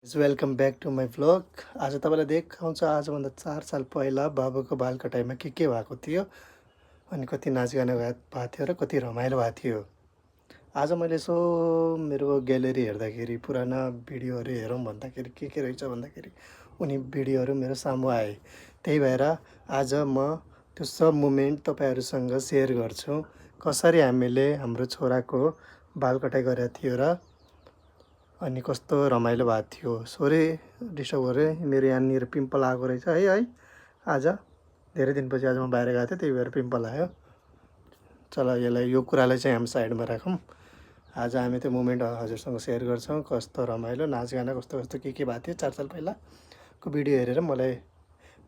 Welcome back to my vlog. आज तपाईँलाई देखाउँछु आजभन्दा 4 साल पहिला बाबुको बाल कटाइमा के भएको थियो अनि कति नाचगाना भएको थियो र कति रमाइलो भएको थियो। आज मैले यसो मेरो ग्यालेरी हेर्दाखेरि पुराना भिडियोहरू हेरौँ भन्दाखेरि के रहेछ भन्दाखेरि उनी भिडियोहरू मेरो सामु आए। त्यही भएर आज म त्यो सब मोमेन्ट तपाईँहरूसँग सेयर गर्छु। कसरी हामीले हाम्रो छोराको बाल कटाइ गरेको थियो र अनि कस्तो रमाइलो भएको थियो। सोरे डिस्टर्ब गरेँ, मेरो यहाँनिर पिम्पल आएको रहेछ है आज धेरै दिनपछि आज म बाहिर गएको थिएँ, त्यही भएर पिम्पल आयो। चल यो कुरालाई चाहिँ हामी साइडमा राखौँ। आज हामी त्यो मोमेन्ट हजुरसँग सेयर गर्छौँ। कस्तो रमाइलो नाचगाना कस्तो कस्तो के भएको थियो 4 साल पहिलाको भिडियो हेरेर मलाई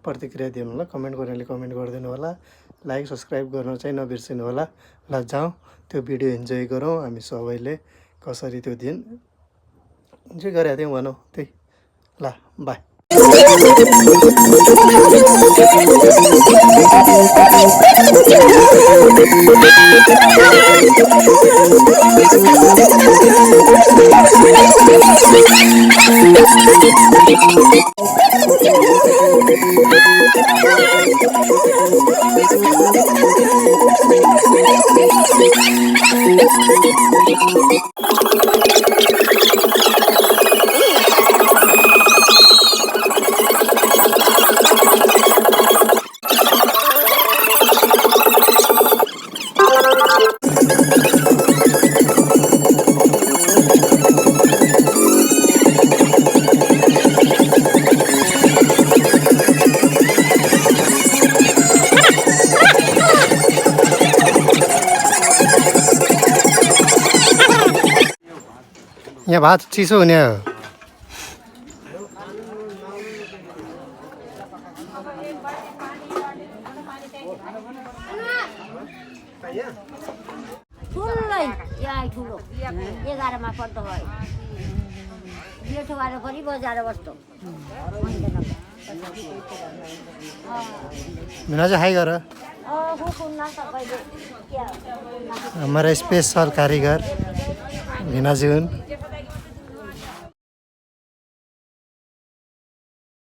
प्रतिक्रिया दिनु होला। कमेन्ट गर्नेले कमेन्ट गरिदिनु होला, लाइक सब्सक्राइब गर्न चाहिँ नबिर्सिनु होला। ल जाउँ त्यो भिडियो इन्जोय गरौँ हामी सबैले। कसरी त्यो दिन इन्जोय गरेको थियौँ भनौँ त्यही। ल बाई। यहाँ भात चिसो हुने हो। ठुलै यहाँ ठुलो 11मा पर्दो भयो जेठो आएर पनि बजाएर बस्दो मिना चाहिँ हाई गर। हमारा स्पेशल कारीगर भिनाजी हुन्।